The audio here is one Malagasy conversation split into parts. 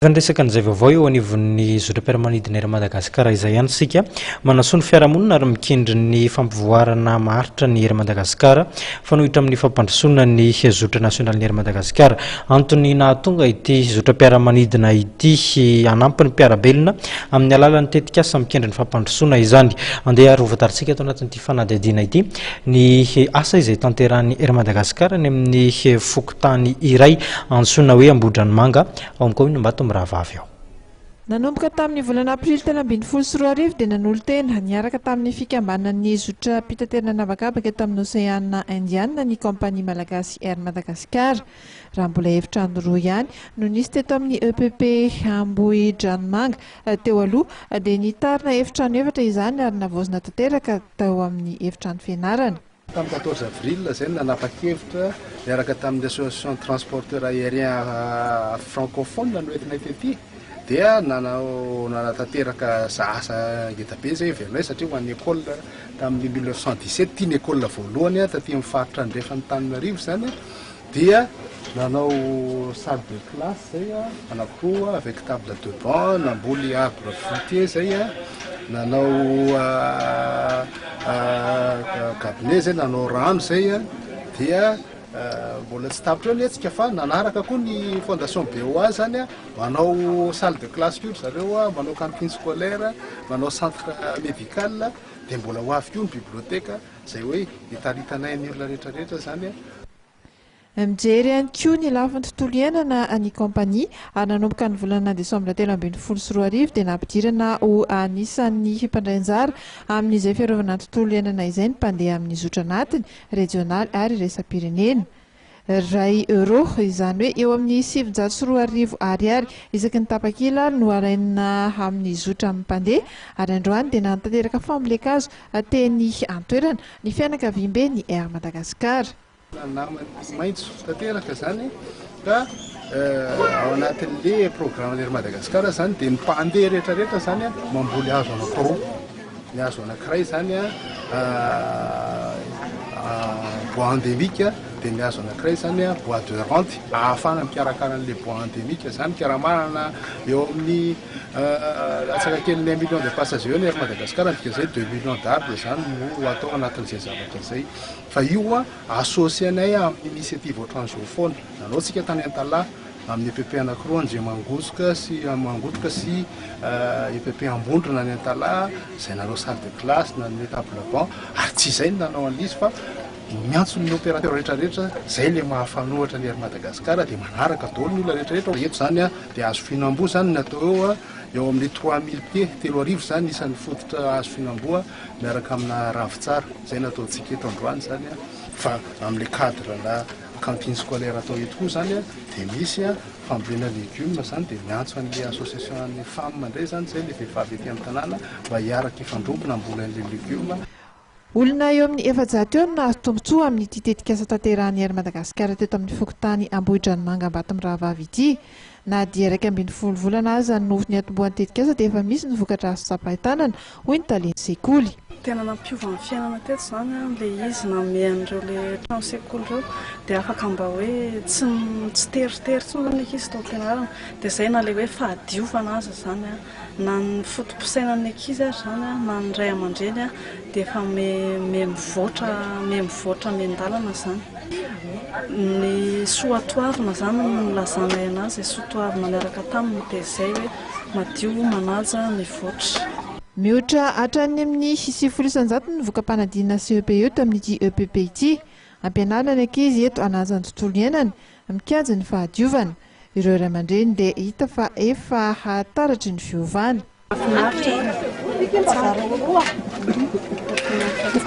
Resaka an'izay vaovao eo anivon'ny zotra fiara-monina Air Madagasikara izay ihany sika Manasoa ny fiara-monina ary mikendry ny fampivoarana maharitra ny Air Madagasikara Fanohitra amin'ny fampandrosoana ny zotra nasionaly Air Madagasikara antony nahatonga ity zotra fiara-monina ity anampy ny mpiara-belona amin'ny alalan'ny tetikasa mikendry ny fampandrosoana izany andeha rovataritsika ato anatin'ity fanadihadiana ity ny asa izay tanterahany Air Madagasikara ny amin'ny fokontany iray antsoina hoe Ambodranomanga ao amin'ny commune Ambatomirahavavy ao. Nanomboka tamin'ny volana aprily 2024 dia nanolotena niaraka tamin'ny fikambanan'ny zotra pitaterana navakabaka eto amin'ny oseana Indiana ny kompania malagasy Air Madagasikara raha mbola efitrano roa ihany no nisy teto amin'ny EPP Ambohidranomanga teo aloha dia nitarina efitrano efatra izany ary navozona tanteraka tao amin'ny efitrano fianarana. Tamin'ny 14 avril zay nanapa-kevitra miaraka tamin'ny association transporteur aérien francophone nanoentina tety dia nanatanteraka asa ngetabe zay velonay satria ho an'ny école tamin'ny 1917 tia ny école voalohany taty amin'ny faritra andrefany Antananarivo zany dia nanao salle de classe zay anankiroa avec table de banc namboly arbre fruitier zay nanao cabinet zay nanao rano zay dia mbola tsy tapitra eo letsika fa nanaraka koa ny fondation BOA zany manao salle de classe koa zareo manao cantine scolaire manao centre médical dia mbola ho avy koa ny biblioteka zay hoe hitaritanay ny olona rehetrarehetra zany mijery ihany koa ny lafin'ny tontolo iainana ny kompania ary nanomboka ny volana desambra 2024 dia nampidirana ho anisan'ny fipandrainjara amin'izay fiarovana tontolo iainana izay ny mpandeha amin'ny zotra anatiny regionaly ary resa-pirenena. Ray euro izany hoe eo amin'ny 704 ariary isaky ny tapakila no araina amin'ny zotra amin'ny mpandeha ary androany dia nanatanteraka fambolekazo teny antoerana ny fianakaviam-be ny Air Madagasikara. Maitso tanteraka zany ka ao anatin'le programme Air Madagasikara zany dia ny mpandeha rehetrarehetra zany mamboly hazo anankiroa ny hazo anankiray zany bois endémique dia ny hazo anankiray zany bois de rente ahafahana mikarakara an'le bois endémique zany karamanana eo amin'ny atsaka kely 1 million de passagers eo ny Air Madagasikara andikan'izay 2 millions d'arbres zany no atao anatin'izay zavatra zay fa io associanay amin'ny initiative transofone nanao tsika tany Antalahy amin'ny EPP anankiroa Anjy Mangotoka sy EPP Ambondrona ny Antalahy zay nanao salle de classe nanao table banc ary tsy izay no nanao an'izy fa miantso ny opérateur rehetrarehetra zay le mahafanohitra ny Air Madagasikara dia manaraka daholo ny olona rehetrarehetra eto zany dia hazo fihinam-boa zany natao eo amin'ny 3000 pieds 3 zany isan'ny fototra hazo fihinam-boa miaraka amina ravitsara zay nataontsika eto androany zany fa amin'ny cadre na cantine scolaire atao eto koa zany dia misy fambolena légumes zany dia miantso an'le association an'ny femme indray zany zay le vehivavy ety amin'ny tanàna mba hiaraka ifandrompona ambola an'le légumes. Olona eo amin'ny 700 eo no nahazo tombotsoa amin'ity tetikasa tanterahany Air Madagasikara teto amin'ny fokontany Ambohidranomanga Ambatomirahavavy ity na dia 12 volana aza no ny atombohan'ny tetikasa dia efa misy ny vokatra azo sapahitanana hoy ny talenta sekoly. Tena nampiova ny fiainana teto zany le izy namehan'ireo le trano sekoly ireo dia afaka mba hoe tsy teritery tsony zany ankizy tao am-pianarana dia izay na le hoe fahadiovana azy zany na ny fotom-pisainan'ny ankizy ary zany na ny ray aman-dreny dia efa mivoatra mian-dalana zany. Ny soatoavina zany no lazanay anazy soatoavina miaraka taminy dia izay hoe madio manaja mivoatra. Mihoatra hatrany amin'ny 900 ny vokam-panadinana CEP eto amin'ity EPP ity ampianarana ny ankizy eto hanajany tontolo iainana mikajy ny fahadiovana ireo ray aman-dreny dia hita fa efa hataratry ny fiovana.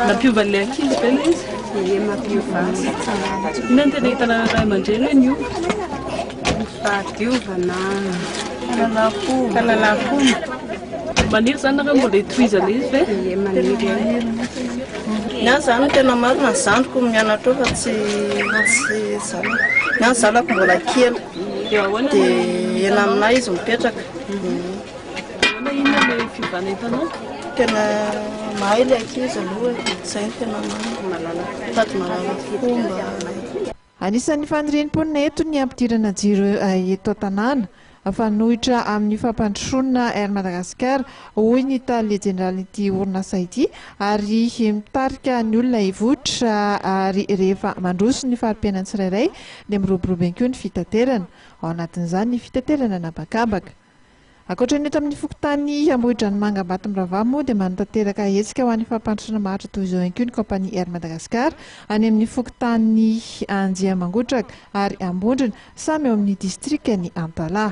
Nampiovan'ilay ankizy tena izy mampiovana inona tena hitana ray aman-dreny ny io Fahadiovana fahalalam-pomba maniry zany nareo mbola hitohizana izy ve? Ny zany tena marina zandriko mianatra fa tsy zany ny zanako mbola kely dia ena aminay izy mipetraka. Inona le fiovana hitanao? Tena mahay le ankizy aloha izay tena sady mahalala fomba. Anisan'ny faniriam-ponina eto ny ampidirana jiro eto an-tanàna Fanohitra amin'ny fampandrosoana Air Madagasikara hoy ny tale jeneralin'ity orinasa ity ary mitarika ny olona hivotra ary rehefa mandroso ny fahampiainany tsirairay dia miroborobo ihany koa ny fitaterana, ao anatin'izany ny fitaterana nabakabaka. Ankoatra ny eto amin'ny fokontany Ambohidranomanga Ambatomirahavavy moa dia manatanteraka hetsika ho an'ny fampandrosoana maharitra toy izao ihany koa ny kompania Air Madagasikara any amin'ny fokontany Anjiamangotraka ary Ambondrona samy eo amin'ny distrikany Antala.